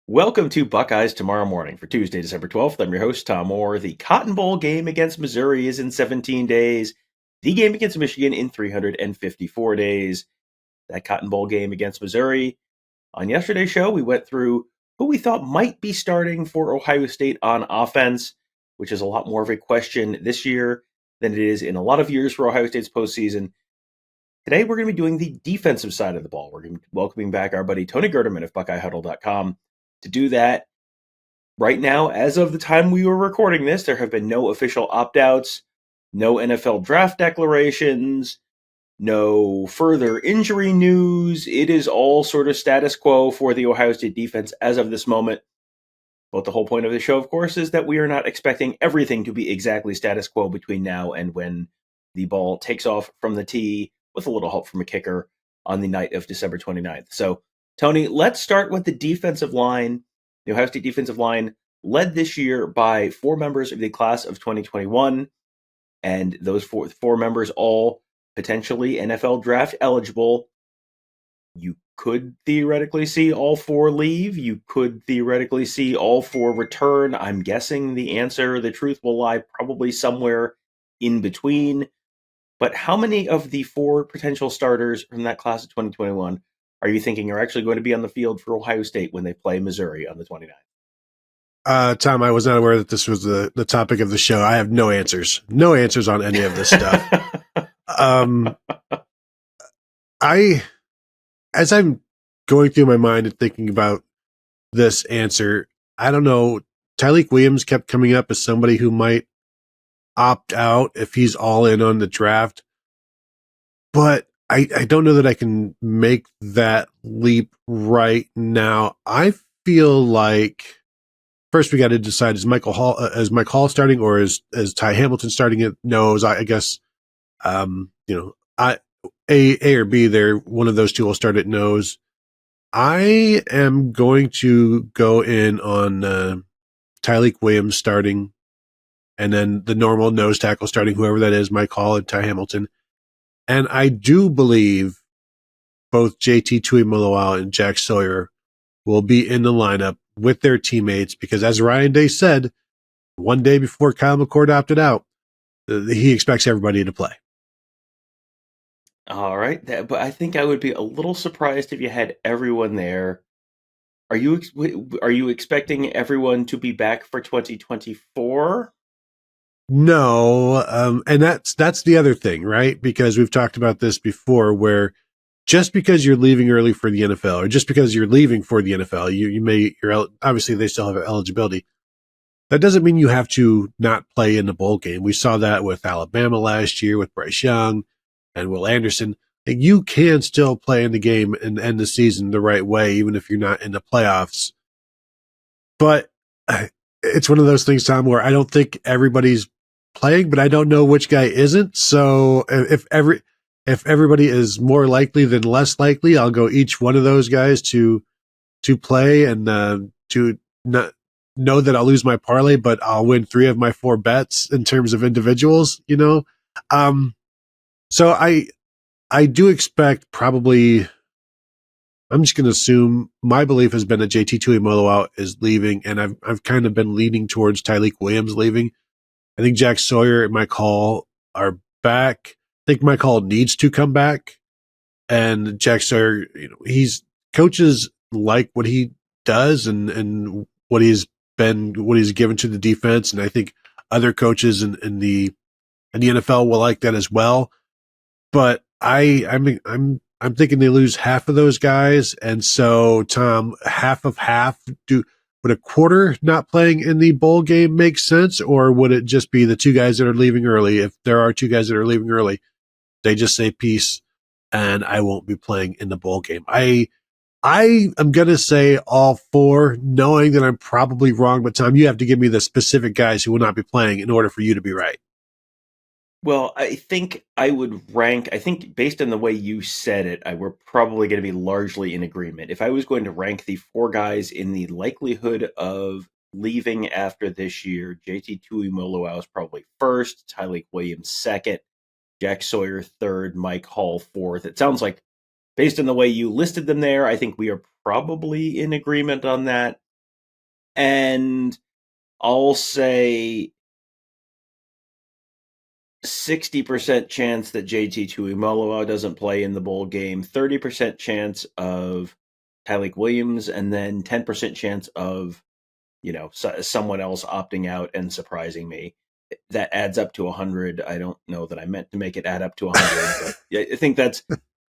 Welcome to Buckeyes Tomorrow Morning for Tuesday, December 12th. I'm your host, Tom Orr. The Cotton Bowl game against Missouri is in 17 days. The game against Michigan in 354 days. That Cotton Bowl game against Missouri. On yesterday's show, we went through who we thought might be starting for Ohio State on offense, which is a lot more of a question this year than it is in a lot of years for Ohio State's postseason. Today, we're going to be doing the defensive side of the ball. We're going to be welcoming back our buddy Tony Gerdeman of BuckeyeHuddle.com. To do that, right now, as of the time we were recording this, there have been no official opt-outs, no NFL draft declarations, no further injury news. It is all sort of status quo for the Ohio State defense as of this moment. But the whole point of the show, of course, is that we are not expecting everything to be exactly status quo between now and when the ball takes off from the tee with a little help from a kicker on the night of December 29th. So, Tony, let's start with the defensive line. The Ohio State defensive line led this year by four members of the class of 2021, and those four members all potentially NFL draft eligible. You could theoretically see all four leave. You could theoretically see all four return. I'm guessing the truth will lie probably somewhere in between. But how many of the four potential starters from that class of 2021 are you thinking are actually going to be on the field for Ohio State when they play Missouri on the 29th? Tom, I was not aware that this was the topic of the show. I have no answers. No answers on any of this stuff. As I'm going through my mind and thinking about this answer, I don't know. Tyleik Williams kept coming up as somebody who might opt out if he's all in on the draft. But I don't know that I can make that leap right now. I feel like first we got to decide is Mike Hall starting or is Ty Hamilton starting at nose? I guess A or B there, one of those two will start at nose. I am going to go in on Tyleik Williams starting, and then the normal nose tackle starting, whoever that is, Mike Hall and Ty Hamilton. And I do believe both JT Tuimoloau and Jack Sawyer will be in the lineup with their teammates because, as Ryan Day said, one day before Kyle McCord opted out, he expects everybody to play. All right, but I think I would be a little surprised if you had everyone there. Are you expecting everyone to be back for 2024? No, and that's the other thing, right? Because we've talked about this before, where just because you're leaving early for the NFL, or just because you're leaving for the NFL, you're obviously they still have eligibility. That doesn't mean you have to not play in the bowl game. We saw that with Alabama last year with Bryce Young and Will Anderson. You can still play in the game and end the season the right way, even if you're not in the playoffs. But it's one of those things, Tom, where I don't think everybody's playing, but I don't know which guy isn't. So if everybody is more likely than less likely, I'll go each one of those guys to play and to not know that I'll lose my parlay, but I'll win 3 of my 4 bets in terms of individuals, So I do expect probably, I'm just going to assume my belief has been that JT Tuimoloau is leaving, and I've kind of been leaning towards Tyleik Williams leaving. I think Jack Sawyer and Mike Hall are back. I think Mike Hall needs to come back, and Jack Sawyer, coaches like what he does and what he's given to the defense, and I think other coaches in the NFL will like that as well. But I'm thinking they lose half of those guys, and so Tom, half of half. Would a quarter not playing in the bowl game make sense, or would it just be the 2 guys that are leaving early? If there are 2 guys that are leaving early, they just say peace, and I won't be playing in the bowl game. I am gonna say all 4, knowing that I'm probably wrong. But Tom, you have to give me the specific guys who will not be playing in order for you to be right. Well, I think based on the way you said it, we're probably going to be largely in agreement. If I was going to rank the 4 guys in the likelihood of leaving after this year, JT Tuimoloau is probably first, Tyleik Williams second, Jack Sawyer third, Mike Hall fourth. It sounds like, based on the way you listed them there, I think we are probably in agreement on that. And I'll say 60% chance that JT Tuimoloau doesn't play in the bowl game, 30% chance of Tyleik Williams, and then 10% chance of, someone else opting out and surprising me. That adds up to 100. I don't know that I meant to make it add up to 100, but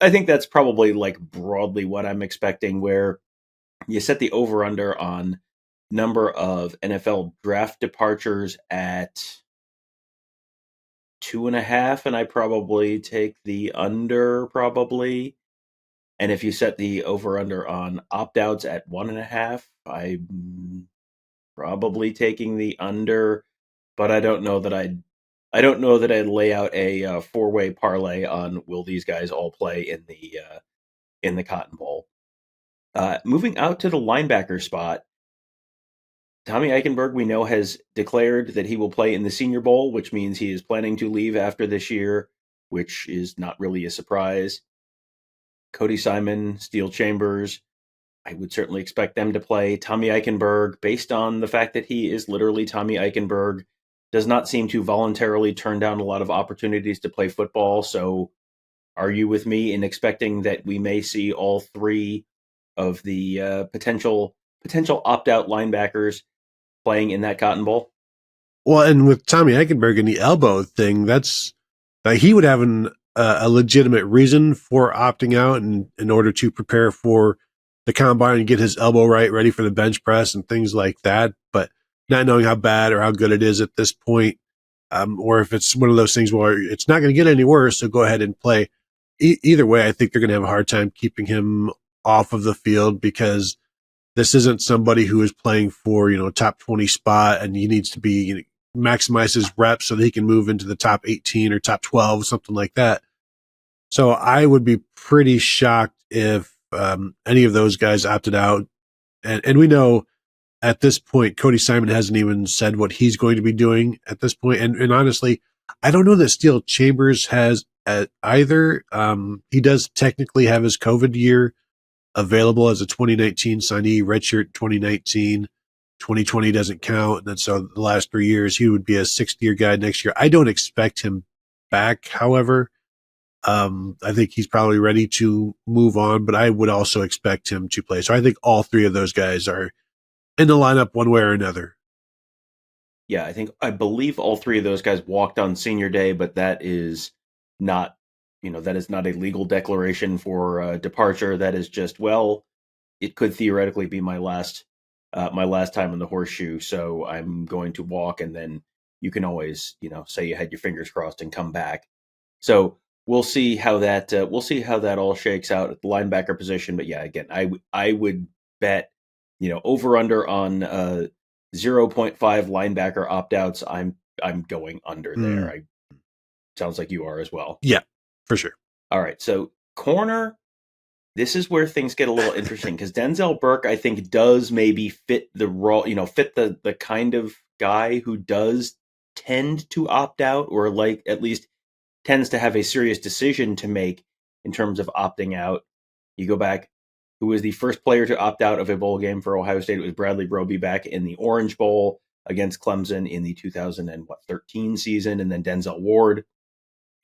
I think that's probably like broadly what I'm expecting, where you set the over under on number of NFL draft departures at 2.5, and I probably take the under probably. And if you set the over under on opt outs at 1.5, I'm probably taking the under. But I don't know that I'd lay out a four-way parlay on will these guys all play in the Cotton Bowl. Moving out to the linebacker spot, Tommy Eichenberg, we know, has declared that he will play in the Senior Bowl, which means he is planning to leave after this year, which is not really a surprise. Cody Simon, Steele Chambers, I would certainly expect them to play. Tommy Eichenberg, based on the fact that he is literally Tommy Eichenberg, does not seem to voluntarily turn down a lot of opportunities to play football. So are you with me in expecting that we may see all three of the potential opt-out linebackers playing in that Cotton Bowl? Well, and with Tommy Eichenberg and the elbow thing, that's he would have a legitimate reason for opting out and in order to prepare for the combine and get his elbow ready for the bench press and things like that. But not knowing how bad or how good it is at this point, or if it's one of those things where it's not going to get any worse, so go ahead and play. Either way, I think they're going to have a hard time keeping him off of the field because this isn't somebody who is playing for, top 20 spot and he needs to be, maximize his reps so that he can move into the top 18 or top 12, something like that. So I would be pretty shocked if any of those guys opted out. And we know at this point, Cody Simon hasn't even said what he's going to be doing at this point. And honestly, I don't know that Steele Chambers has either. He does technically have his COVID year available as a 2019 signee, redshirt 2019. 2020 doesn't count. And then so the last 3 years, he would be a sixth-year guy next year. I don't expect him back, however. I think he's probably ready to move on, but I would also expect him to play. So I think all three of those guys are in the lineup one way or another. Yeah, I believe all three of those guys walked on senior day, but that is not, that is not a legal declaration for departure. That is just, well, it could theoretically be my last time in the horseshoe, so I'm going to walk, and then you can always, say you had your fingers crossed and come back. So we'll see how that all shakes out at the linebacker position. But yeah, again, I would bet, over under on 0.5 linebacker opt outs. I'm going under there. Sounds like you are as well. Yeah, for sure. All right, so corner. This is where things get a little interesting because Denzel Burke, I think, does maybe fit the role, fit the kind of guy who does tend to opt out, or like at least tends to have a serious decision to make in terms of opting out. You go back, who was the first player to opt out of a bowl game for Ohio State? It was Bradley Roby back in the Orange Bowl against Clemson in the 2013 season, and then Denzel Ward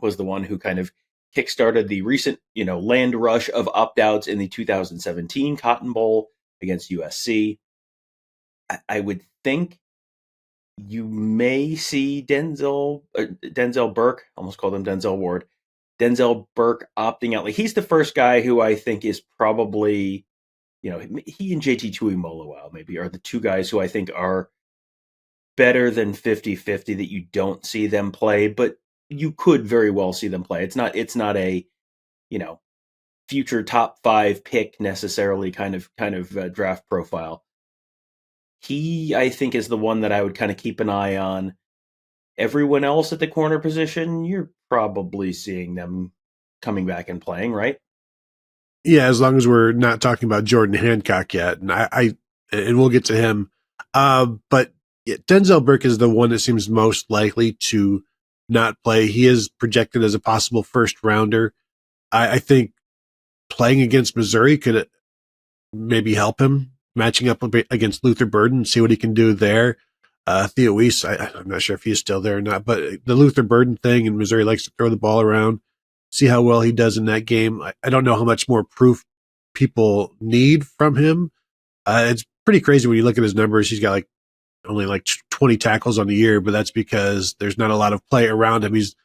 was the one who kind of kickstarted the recent, land rush of opt-outs in the 2017 Cotton Bowl against USC. I would think you may see Denzel Burke, almost called him Denzel Ward, Denzel Burke opting out. Like, he's the first guy who I think is probably, he and JT Tuimoloau maybe are the two guys who I think are better than 50-50 that you don't see them play, but you could very well see them play. It's not a, future top 5 pick necessarily kind of draft profile. He, I think, is the one that I would kind of keep an eye on. Everyone else at the corner position, you're probably seeing them coming back and playing, right? Yeah, as long as we're not talking about Jordan Hancock yet, and and we'll get to him. But yeah, Denzel Burke is the one that seems most likely to not play. He is projected as a possible first rounder. I think playing against Missouri could maybe help him matching up against Luther Burden, see what he can do there. Theo Weiss, I'm not sure if he's still there or not, but the Luther Burden thing, and Missouri likes to throw the ball around. See how well he does in that game. I don't know how much more proof people need from him. It's pretty crazy when you look at his numbers. He's got like only like 20 tackles on the year, but that's because there's not a lot of play around him. He's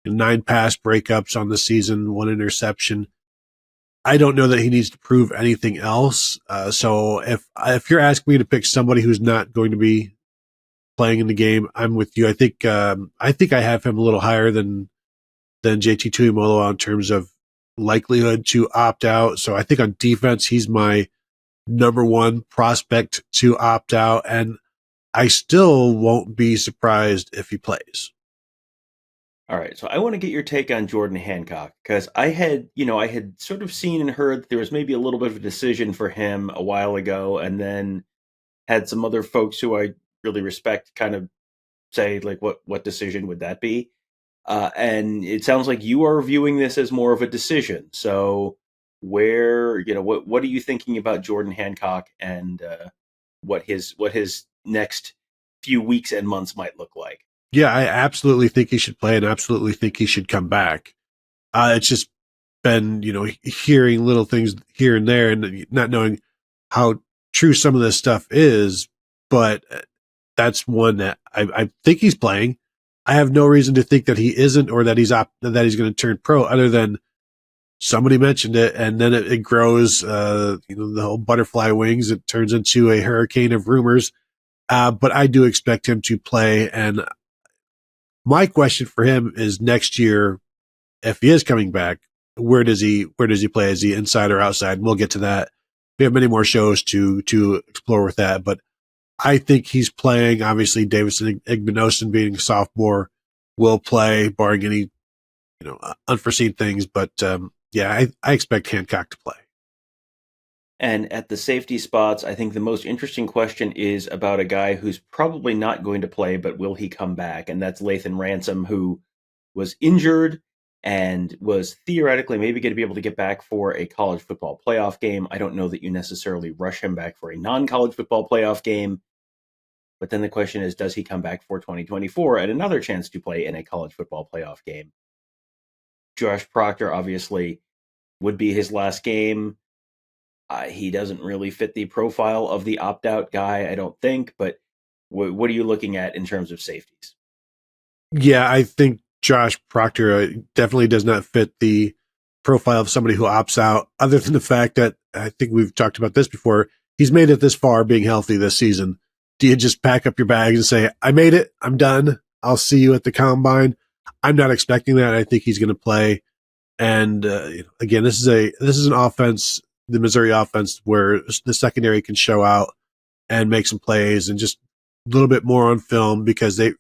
9 pass breakups on the season, 1 interception. I don't know that he needs to prove anything else. So if you're asking me to pick somebody who's not going to be playing in the game, I'm with you. I think I have him a little higher than JT Tuimoloau in terms of likelihood to opt out. So I think on defense, he's my number one prospect to opt out, and I still won't be surprised if he plays. All right, so I want to get your take on Jordan Hancock, because I had sort of seen and heard that there was maybe a little bit of a decision for him a while ago, and then had some other folks who I really respect kind of say, like, what decision would that be? And it sounds like you are viewing this as more of a decision. So what are you thinking about Jordan Hancock, and what his next few weeks and months might look like? Yeah, I absolutely think he should play, and absolutely think he should come back. It's just been, hearing little things here and there and not knowing how true some of this stuff is, but that's one that I think he's playing. I have no reason to think that he isn't, or that he's going to turn pro, other than somebody mentioned it, and then it grows, the whole butterfly wings. It turns into a hurricane of rumors. But I do expect him to play, and my question for him is next year, if he is coming back, where does he play? Is he inside or outside? And we'll get to that. We have many more shows to explore with that, but I think he's playing. Obviously, Davison Igbinosun, being a sophomore, will play, barring any unforeseen things. But I expect Hancock to play. And at the safety spots, I think the most interesting question is about a guy who's probably not going to play, but will he come back? And that's Lathan Ransom, who was injured and was theoretically maybe going to be able to get back for a college football playoff game. I don't know that you necessarily rush him back for a non-college football playoff game. But then the question is, does he come back for 2024 and another chance to play in a college football playoff game? Josh Proctor obviously would be his last game. He doesn't really fit the profile of the opt-out guy, I don't think. But what are you looking at in terms of safeties? Yeah, I think Josh Proctor definitely does not fit the profile of somebody who opts out, other than the fact that, I think we've talked about this before, he's made it this far being healthy this season. Do you just pack up your bags and say, I made it, I'm done, I'll see you at the combine? I'm not expecting that. I think he's going to play. And again, this is an offense, the Missouri offense, where the secondary can show out and make some plays, and just a little bit more on film, because they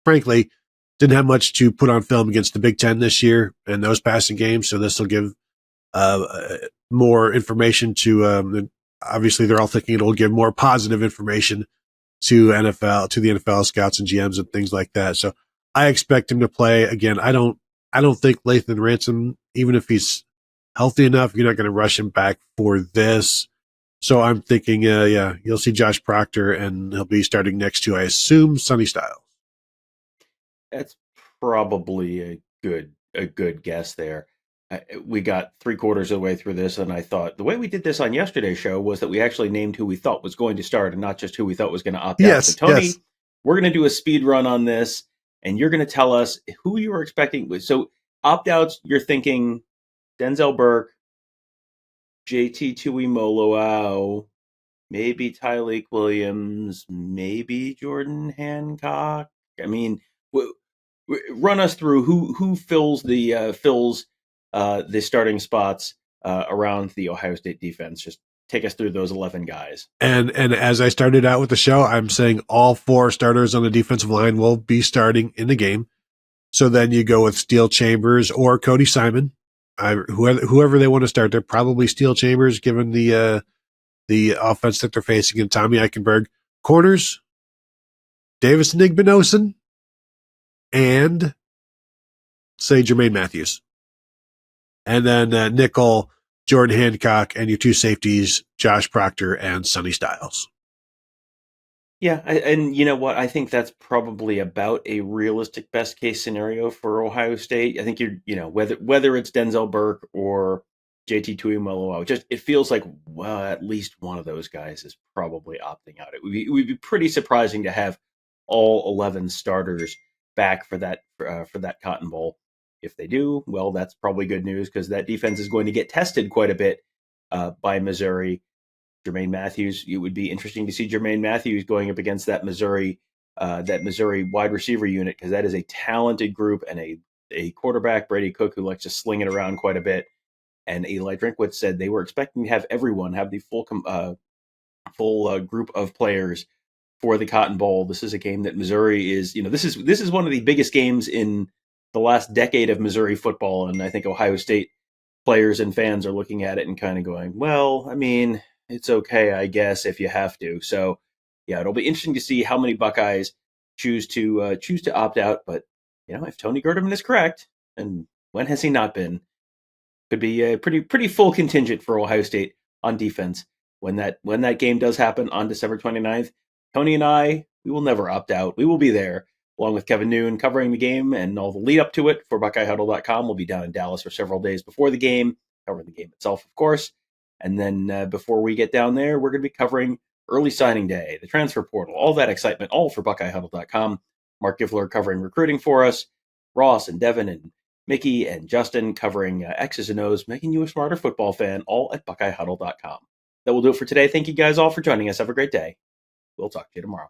frankly didn't have much to put on film against the Big Ten this year and those passing games. So this will give more information to, obviously they're all thinking it'll give more positive information to the NFL scouts and GMs and things like that. So I expect him to play. Again, I don't think Lathan Ransom, even if he's healthy enough, you're not going to rush him back for this. So I'm thinking, you'll see Josh Proctor, and he'll be starting next to, I assume, Sonny Styles. That's probably a good guess there. We got 3/4 of the way through this, and I thought the way we did this on yesterday's show was that we actually named who we thought was going to start, and not just who we thought was going to opt out. So Tony, we're going to do a speed run on this, and you're going to tell us who you were expecting. So opt-outs, you're thinking Denzel Burke, JT Tuimoloau, maybe Tyleik Williams, maybe Jordan Hancock. I mean, run us through who fills the starting spots around the Ohio State defense. Just take us through those 11 guys. And as I started out with the show, I'm saying all 4 starters on the defensive line will be starting in the game. So then you go with Steel Chambers or Cody Simon. Whoever they want to start, they're probably Steel Chambers, given the offense that they're facing, in Tommy Eichenberg. Corners, Davison Igbinosun, and say Jermaine Matthews. And then nickel, Jordan Hancock, and your two safeties, Josh Proctor and Sonny Styles. Yeah, and you know what? I think that's probably about a realistic best case scenario for Ohio State. I think whether it's Denzel Burke or JT Tuimoloau, just it feels like at least one of those guys is probably opting out. It would be pretty surprising to have all 11 starters back for that Cotton Bowl. If they do, well, that's probably good news because that defense is going to get tested quite a bit by Missouri. Jermaine Matthews. It would be interesting to see Jermaine Matthews going up against that Missouri wide receiver unit because that is a talented group and a quarterback, Brady Cook, who likes to sling it around quite a bit. And Eli Drinkwitz said they were expecting to have everyone have the full group of players for the Cotton Bowl. This is a game that Missouri is, this is one of the biggest games in the last decade of Missouri football, and I think Ohio State players and fans are looking at it and kind of going, well, I mean, it's okay, I guess, if you have to. So, yeah, it'll be interesting to see how many Buckeyes choose to opt out. But if Tony Gerdeman is correct, and when has he not been, could be a pretty full contingent for Ohio State on defense when that game does happen on December 29th. Tony and I, we will never opt out. We will be there along with Kevin Noon covering the game and all the lead up to it for BuckeyeHuddle.com. We'll be down in Dallas for several days before the game, covering the game itself, of course. And then before we get down there, we're going to be covering early signing day, the transfer portal, all that excitement, all for BuckeyeHuddle.com. Mark Giffler covering recruiting for us. Ross and Devin and Mickey and Justin covering X's and O's, making you a smarter football fan, all at BuckeyeHuddle.com. That will do it for today. Thank you guys all for joining us. Have a great day. We'll talk to you tomorrow.